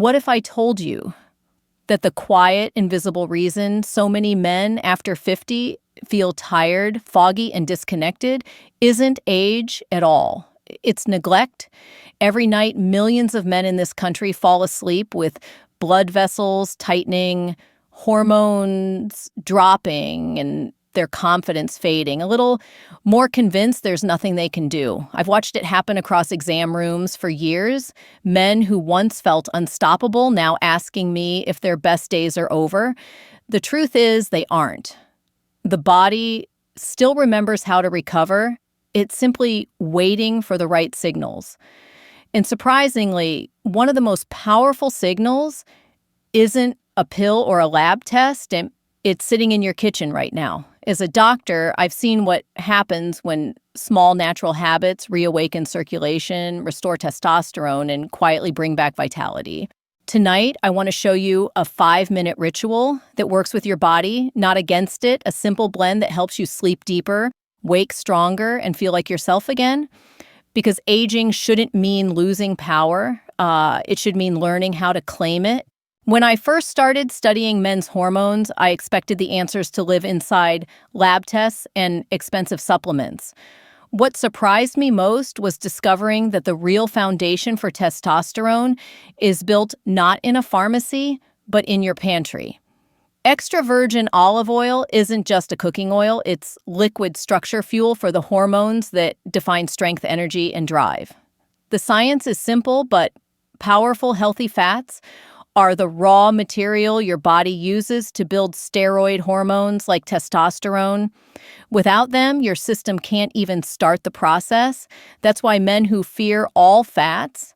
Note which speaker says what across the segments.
Speaker 1: What if I told you that the quiet, invisible reason so many men after 50 feel tired, foggy, and disconnected isn't age at all? It's neglect. Every night, millions of men in this country fall asleep with blood vessels tightening, hormones dropping, and their confidence fading, a little more convinced there's nothing they can do. I've watched it happen across exam rooms for years. Men who once felt unstoppable now asking me if their best days are over. The truth is they aren't. The body still remembers how to recover. It's simply waiting for the right signals. And surprisingly, one of the most powerful signals isn't a pill or a lab test, and it's sitting in your kitchen right now. As a doctor, I've seen what happens when small natural habits reawaken circulation, restore testosterone, and quietly bring back vitality. Tonight, I want to show you a 5-minute ritual that works with your body, not against it, a simple blend that helps you sleep deeper, wake stronger, and feel like yourself again. Because aging shouldn't mean losing power. It should mean learning how to claim it. When I first started studying men's hormones, I expected the answers to live inside lab tests and expensive supplements. What surprised me most was discovering that the real foundation for testosterone is built not in a pharmacy, but in your pantry. Extra virgin olive oil isn't just a cooking oil, it's liquid structure fuel for the hormones that define strength, energy, and drive. The science is simple, but powerful, healthy fats are the raw material your body uses to build steroid hormones like testosterone. Without them, your system can't even start the process. That's why men who fear all fats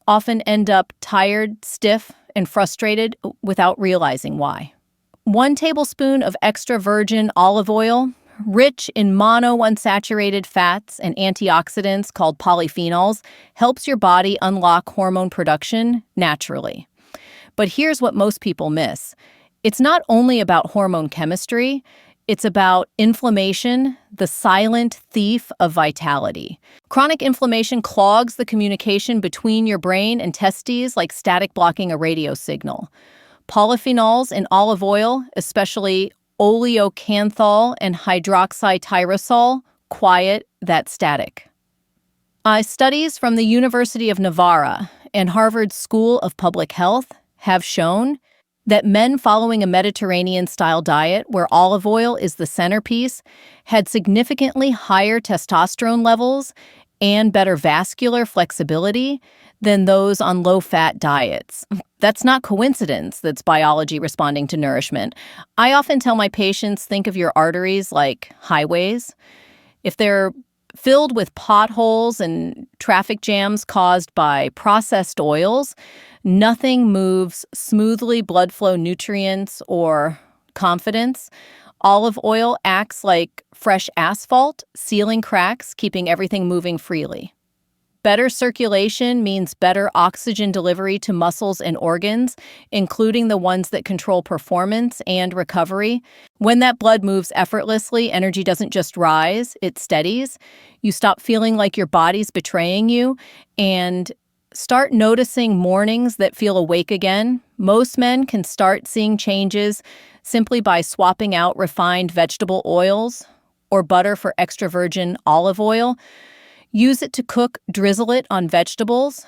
Speaker 1: often end up tired, stiff, and frustrated without realizing why. 1 tablespoon of extra virgin olive oil, rich in monounsaturated fats and antioxidants called polyphenols, helps your body unlock hormone production naturally. But here's what most people miss. It's not only about hormone chemistry, it's about inflammation, the silent thief of vitality. Chronic inflammation clogs the communication between your brain and testes like static blocking a radio signal. Polyphenols in olive oil, especially oleocanthal and hydroxytyrosol, quiet that static. Studies from the University of Navarra and Harvard School of Public Health have shown that men following a Mediterranean-style diet where olive oil is the centerpiece had significantly higher testosterone levels and better vascular flexibility than those on low-fat diets. That's not coincidence, that's biology responding to nourishment. I often tell my patients, think of your arteries like highways. If they're filled with potholes and traffic jams caused by processed oils, nothing moves smoothly blood flow, nutrients, or confidence. Olive oil acts like fresh asphalt, sealing cracks, keeping everything moving freely. Better circulation means better oxygen delivery to muscles and organs, including the ones that control performance and recovery. When that blood moves effortlessly, energy doesn't just rise, it steadies. You stop feeling like your body's betraying you and start noticing mornings that feel awake again. Most men can start seeing changes simply by swapping out refined vegetable oils or butter for extra virgin olive oil. Use it to cook, drizzle it on vegetables,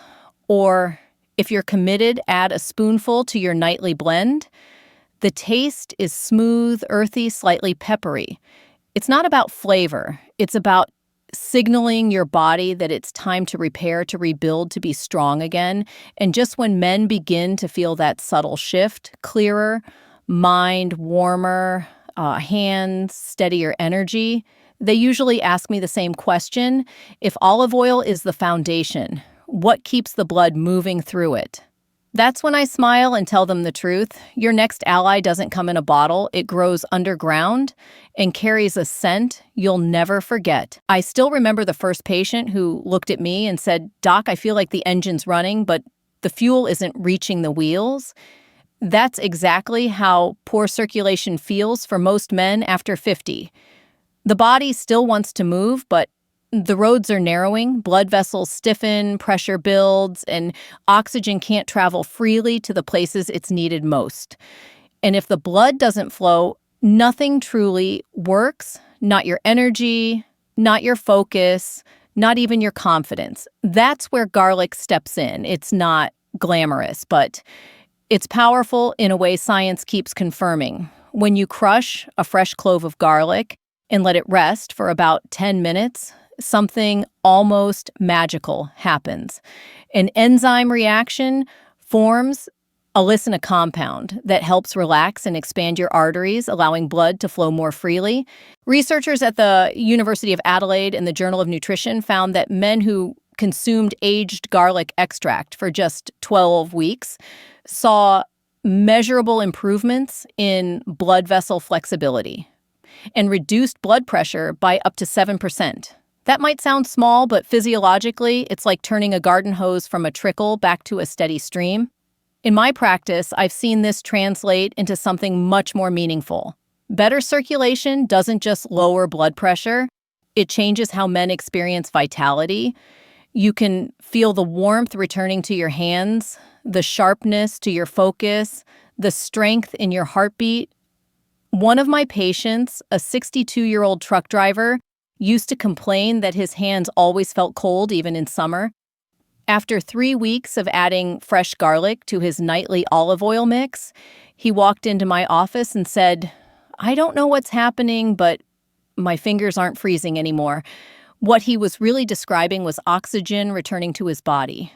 Speaker 1: or if you're committed, add a spoonful to your nightly blend. The taste is smooth, earthy, slightly peppery. It's not about flavor. It's about signaling your body that it's time to repair, to rebuild, to be strong again. And just when men begin to feel that subtle shift, clearer, mind warmer, hands, steadier energy, they usually ask me the same question. If olive oil is the foundation, what keeps the blood moving through it? That's when I smile and tell them the truth. Your next ally doesn't come in a bottle. It grows underground and carries a scent you'll never forget. I still remember the first patient who looked at me and said, "Doc, I feel like the engine's running, but the fuel isn't reaching the wheels." That's exactly how poor circulation feels for most men after 50. The body still wants to move, but The roads are narrowing, blood vessels stiffen, pressure builds, and oxygen can't travel freely to the places it's needed most. And if the blood doesn't flow, nothing truly works, not your energy, not your focus, not even your confidence. That's where garlic steps in. It's not glamorous, but it's powerful in a way science keeps confirming. When you crush a fresh clove of garlic and let it rest for about 10 minutes, something almost magical happens. An enzyme reaction forms a alicin compound that helps relax and expand your arteries, allowing blood to flow more freely. Researchers at the University of Adelaide and the Journal of Nutrition found that men who consumed aged garlic extract for just 12 weeks saw measurable improvements in blood vessel flexibility and reduced blood pressure by up to 7%. That might sound small, but physiologically, it's like turning a garden hose from a trickle back to a steady stream. In my practice, I've seen this translate into something much more meaningful. Better circulation doesn't just lower blood pressure, it changes how men experience vitality. You can feel the warmth returning to your hands, the sharpness to your focus, the strength in your heartbeat. One of my patients, a 62-year-old truck driver, used to complain that his hands always felt cold even in summer. After 3 weeks of adding fresh garlic to his nightly olive oil mix, he walked into my office and said, "I don't know what's happening, but my fingers aren't freezing anymore." What he was really describing was oxygen returning to his body.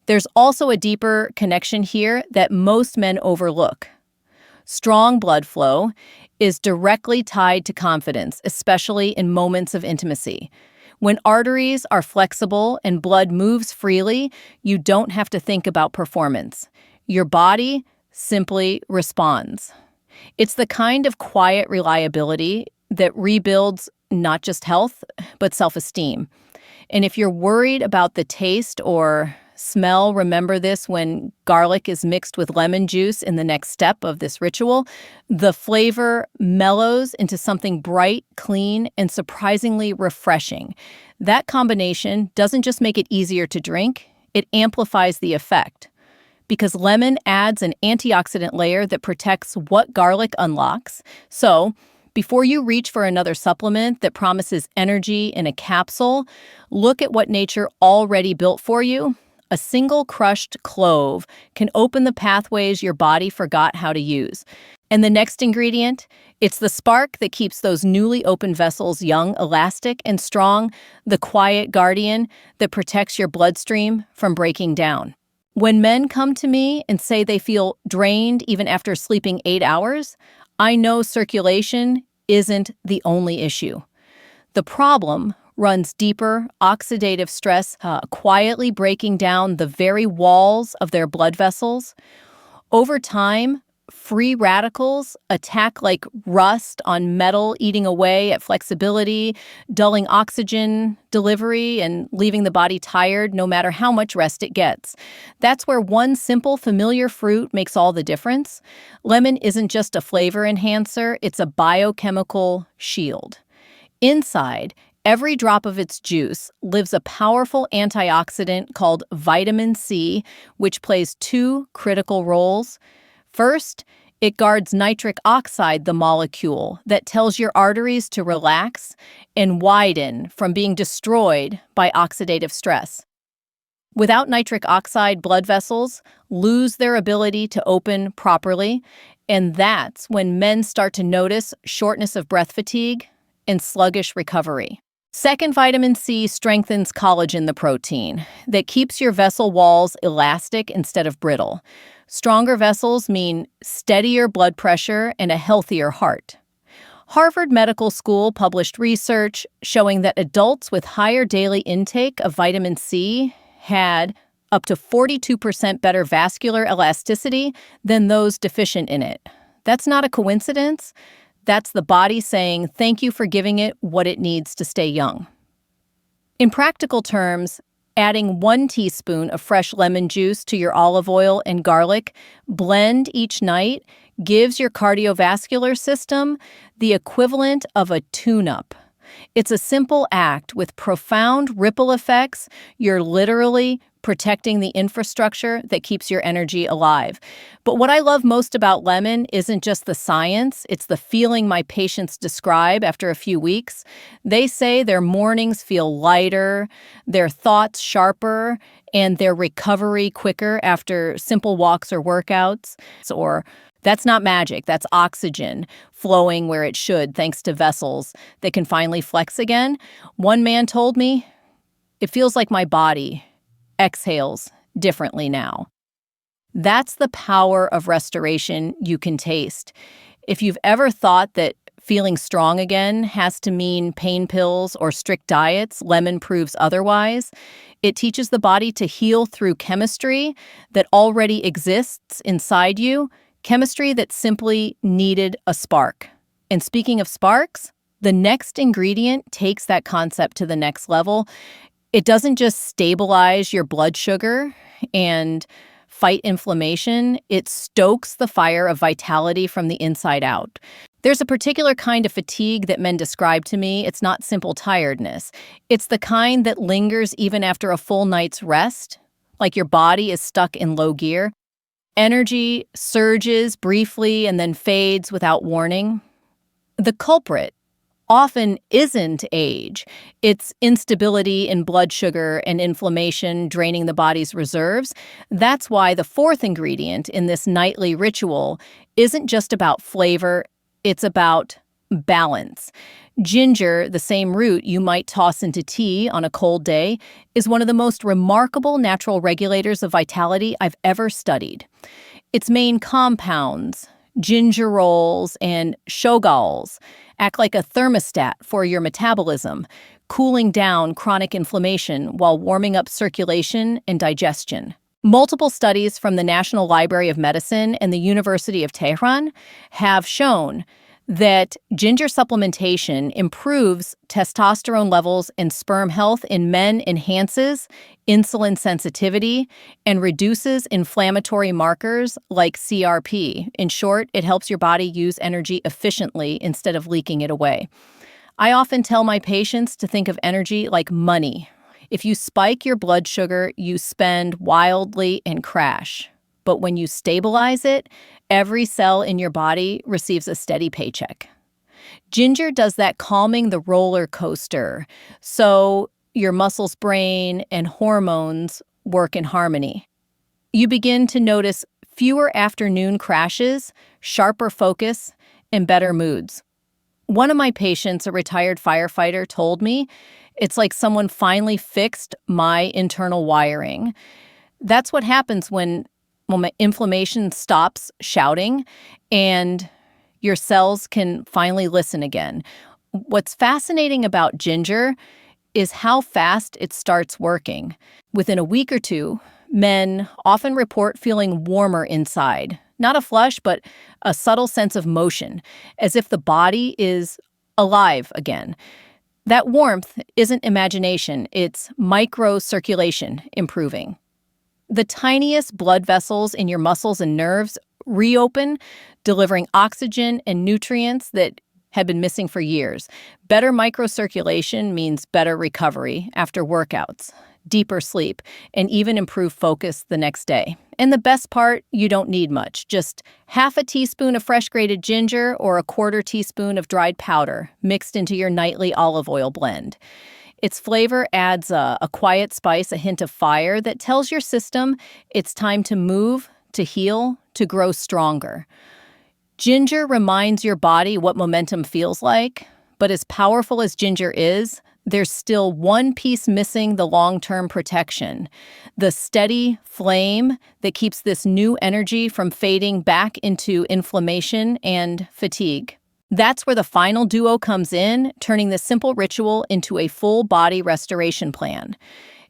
Speaker 1: There's also a deeper connection here that most men overlook. Strong blood flow is directly tied to confidence, especially in moments of intimacy. When arteries are flexible and blood moves freely, you don't have to think about performance. Your body simply responds. It's the kind of quiet reliability that rebuilds not just health, but self-esteem. And if you're worried about the taste or smell, remember this when garlic is mixed with lemon juice in the next step of this ritual. The flavor mellows into something bright, clean, and surprisingly refreshing. That combination doesn't just make it easier to drink, it amplifies the effect. Because lemon adds an antioxidant layer that protects what garlic unlocks. So, before you reach for another supplement that promises energy in a capsule, look at what nature already built for you. A single crushed clove can open the pathways your body forgot how to use. And the next ingredient, it's the spark that keeps those newly opened vessels young, elastic, and strong, the quiet guardian that protects your bloodstream from breaking down. When men come to me and say they feel drained even after sleeping 8 hours, I know circulation isn't the only issue. The problem runs deeper, oxidative stress, quietly breaking down the very walls of their blood vessels. Over time, free radicals attack like rust on metal, eating away at flexibility, dulling oxygen delivery, and leaving the body tired no matter how much rest it gets. That's where one simple, familiar fruit makes all the difference. Lemon isn't just a flavor enhancer, it's a biochemical shield. Inside, every drop of its juice lives a powerful antioxidant called vitamin C, which plays 2 critical roles. First, it guards nitric oxide, the molecule that tells your arteries to relax and widen from being destroyed by oxidative stress. Without nitric oxide, blood vessels lose their ability to open properly, and that's when men start to notice shortness of breath fatigue and sluggish recovery. Second, vitamin C strengthens collagen, the protein that keeps your vessel walls elastic instead of brittle. Stronger vessels mean steadier blood pressure and a healthier heart. Harvard Medical School published research showing that adults with higher daily intake of vitamin C had up to 42% better vascular elasticity than those deficient in it. That's not a coincidence. That's the body saying thank you for giving it what it needs to stay young. In practical terms, adding 1 teaspoon of fresh lemon juice to your olive oil and garlic blend each night gives your cardiovascular system the equivalent of a tune-up. It's a simple act with profound ripple effects. You're literally protecting the infrastructure that keeps your energy alive. But what I love most about lemon isn't just the science, it's the feeling my patients describe after a few weeks. They say their mornings feel lighter, their thoughts sharper, and their recovery quicker after simple walks or workouts. Or that's not magic, that's oxygen flowing where it should thanks to vessels that can finally flex again. One man told me, "It feels like my body exhales differently now." That's the power of restoration you can taste. If you've ever thought that feeling strong again has to mean pain pills or strict diets, lemon proves otherwise. It teaches the body to heal through chemistry that already exists inside you, chemistry that simply needed a spark. And speaking of sparks, the next ingredient takes that concept to the next level. It doesn't just stabilize your blood sugar and fight inflammation, it stokes the fire of vitality from the inside out. There's a particular kind of fatigue that men describe to me. It's not simple tiredness. It's the kind that lingers even after a full night's rest, like your body is stuck in low gear. Energy surges briefly and then fades without warning. The culprit often isn't age. It's instability in blood sugar and inflammation draining the body's reserves. That's why the fourth ingredient in this nightly ritual isn't just about flavor, it's about balance. Ginger, the same root you might toss into tea on a cold day, is one of the most remarkable natural regulators of vitality I've ever studied. Its main compounds, gingerols and shogaols, act like a thermostat for your metabolism, cooling down chronic inflammation while warming up circulation and digestion. Multiple studies from the National Library of Medicine and the University of Tehran have shown that ginger supplementation improves testosterone levels and sperm health in men, enhances insulin sensitivity, and reduces inflammatory markers like CRP. In short, it helps your body use energy efficiently instead of leaking it away. I often tell my patients to think of energy like money. If you spike your blood sugar, you spend wildly and crash. But when you stabilize it, every cell in your body receives a steady paycheck. Ginger does that calming the roller coaster, so your muscles, brain, and hormones work in harmony. You begin to notice fewer afternoon crashes, sharper focus, and better moods. One of my patients, a retired firefighter, told me, "It's like someone finally fixed my internal wiring." That's what happens when my inflammation stops shouting and your cells can finally listen again. What's fascinating about ginger is how fast it starts working. Within a week or two, men often report feeling warmer inside. Not a flush, but a subtle sense of motion, as if the body is alive again. That warmth isn't imagination, it's microcirculation improving. The tiniest blood vessels in your muscles and nerves reopen, delivering oxygen and nutrients that had been missing for years. Better microcirculation means better recovery after workouts, deeper sleep, and even improved focus the next day. And the best part, you don't need much. Just half a teaspoon of fresh grated ginger or a quarter teaspoon of dried powder mixed into your nightly olive oil blend. Its flavor adds a quiet spice, a hint of fire that tells your system it's time to move, to heal, to grow stronger. Ginger reminds your body what momentum feels like, but as powerful as ginger is, there's still one piece missing: the long-term protection, the steady flame that keeps this new energy from fading back into inflammation and fatigue. That's where the final duo comes in, turning the simple ritual into a full-body restoration plan.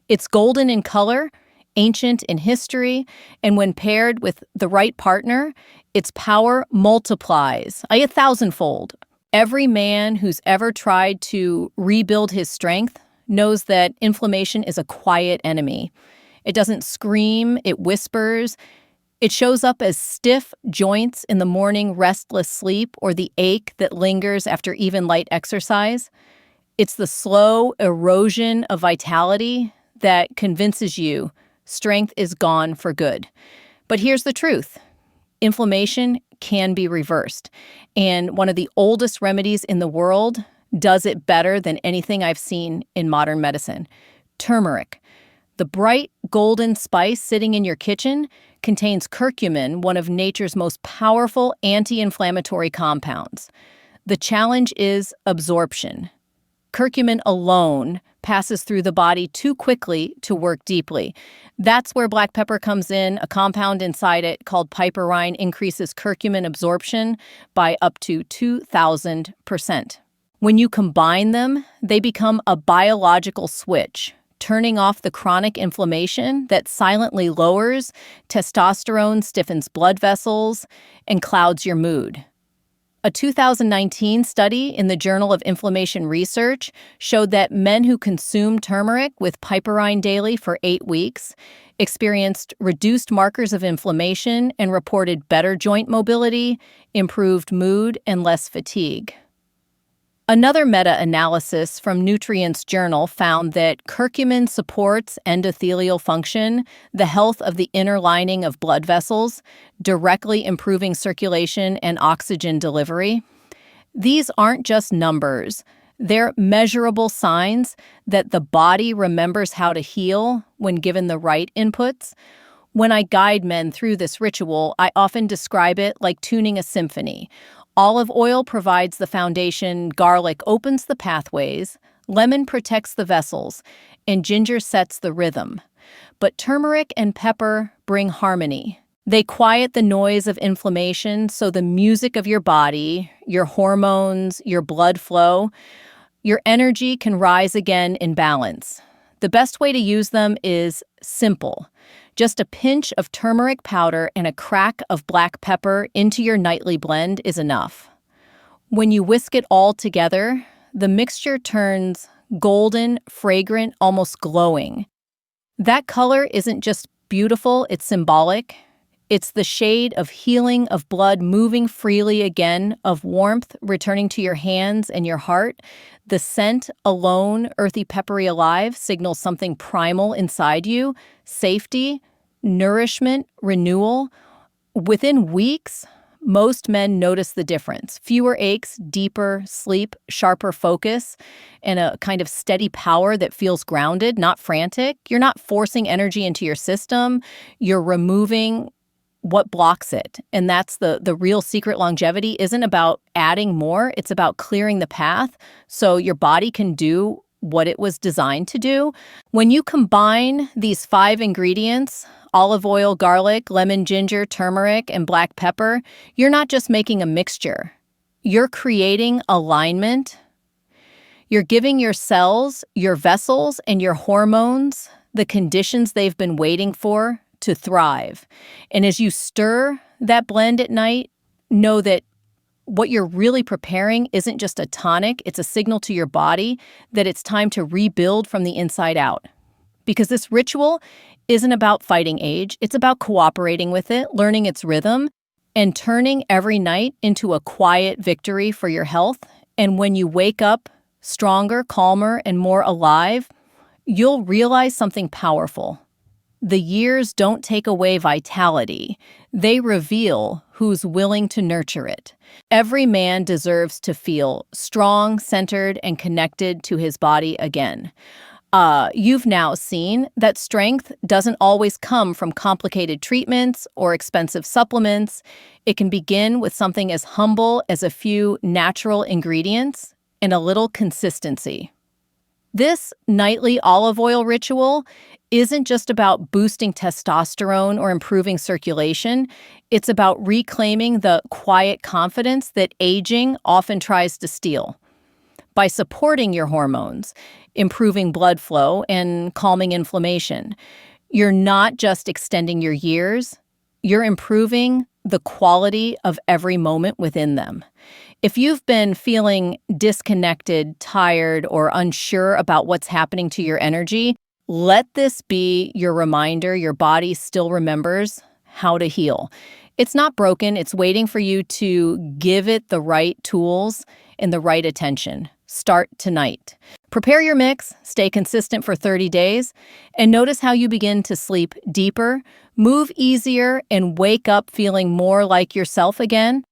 Speaker 1: It's golden in color, ancient in history, and when paired with the right partner, its power multiplies a 1,000-fold. Every man who's ever tried to rebuild his strength knows that inflammation is a quiet enemy. It doesn't scream, it whispers. It shows up as stiff joints in the morning, restless sleep, or the ache that lingers after even light exercise. It's the slow erosion of vitality that convinces you strength is gone for good. But here's the truth. Inflammation can be reversed. And one of the oldest remedies in the world does it better than anything I've seen in modern medicine. Turmeric. The bright golden spice sitting in your kitchen contains curcumin, one of nature's most powerful anti-inflammatory compounds. The challenge is absorption. Curcumin alone passes through the body too quickly to work deeply. That's where black pepper comes in. A compound inside it called piperine increases curcumin absorption by up to 2,000%. When you combine them, they become a biological switch, turning off the chronic inflammation that silently lowers testosterone, stiffens blood vessels, and clouds your mood. A 2019 study in the Journal of Inflammation Research showed that men who consumed turmeric with piperine daily for 8 weeks experienced reduced markers of inflammation and reported better joint mobility, improved mood, and less fatigue. Another meta-analysis from Nutrients Journal found that curcumin supports endothelial function, the health of the inner lining of blood vessels, directly improving circulation and oxygen delivery. These aren't just numbers. They're measurable signs that the body remembers how to heal when given the right inputs. When I guide men through this ritual, I often describe it like tuning a symphony. Olive oil provides the foundation, garlic opens the pathways, lemon protects the vessels, and ginger sets the rhythm. But turmeric and pepper bring harmony. They quiet the noise of inflammation so the music of your body, your hormones, your blood flow, your energy can rise again in balance. The best way to use them is simple. Just a pinch of turmeric powder and a crack of black pepper into your nightly blend is enough. When you whisk it all together, the mixture turns golden, fragrant, almost glowing. That color isn't just beautiful, it's symbolic. It's the shade of healing, of blood moving freely again, of warmth returning to your hands and your heart. The scent alone, earthy, peppery, alive, signals something primal inside you, safety, nourishment, renewal. Within weeks, most men notice the difference. Fewer aches, deeper sleep, sharper focus, and a kind of steady power that feels grounded, not frantic. You're not forcing energy into your system. You're removing what blocks it. And that's the real secret. Longevity isn't about adding more. It's about clearing the path so your body can do what it was designed to do. When you combine these 5 ingredients, olive oil, garlic, lemon, ginger, turmeric, and black pepper, you're not just making a mixture. You're creating alignment. You're giving your cells, your vessels, and your hormones the conditions they've been waiting for to thrive. And as you stir that blend at night, know that what you're really preparing isn't just a tonic, it's a signal to your body that it's time to rebuild from the inside out. Because this ritual isn't about fighting age, it's about cooperating with it, learning its rhythm, and turning every night into a quiet victory for your health. And when you wake up stronger, calmer, and more alive, you'll realize something powerful. The years don't take away vitality. They reveal who's willing to nurture it. Every man deserves to feel strong, centered, and connected to his body again. You've now seen that strength doesn't always come from complicated treatments or expensive supplements. It can begin with something as humble as a few natural ingredients and a little consistency. This nightly olive oil ritual isn't just about boosting testosterone or improving circulation. It's about reclaiming the quiet confidence that aging often tries to steal. By supporting your hormones, improving blood flow, and calming inflammation, you're not just extending your years, you're improving the quality of every moment within them. If you've been feeling disconnected, tired, or unsure about what's happening to your energy, let this be your reminder your body still remembers how to heal. It's not broken. It's waiting for you to give it the right tools and the right attention. Start tonight. Prepare your mix, stay consistent for 30 days, and notice how you begin to sleep deeper, move easier, and wake up feeling more like yourself again.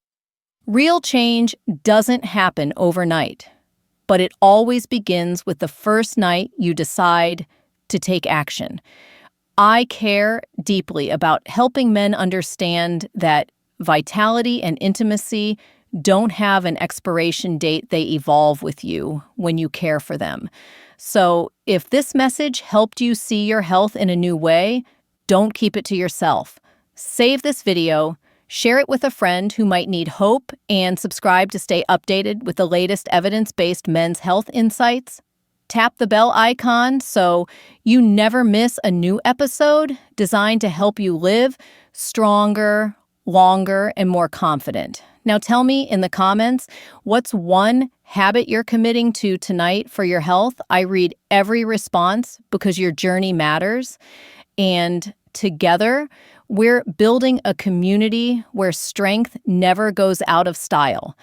Speaker 1: Real change doesn't happen overnight, but it always begins with the first night you decide to take action. I care deeply about helping men understand that vitality and intimacy don't have an expiration date. They evolve with you when you care for them. So if this message helped you see your health in a new way, don't keep it to yourself. Save this video, share it with a friend who might need hope, and subscribe to stay updated with the latest evidence-based men's health insights. Tap the bell icon so you never miss a new episode designed to help you live stronger, longer, and more confident. Now tell me in the comments, what's one habit you're committing to tonight for your health? I read every response because your journey matters. And together, we're building a community where strength never goes out of style.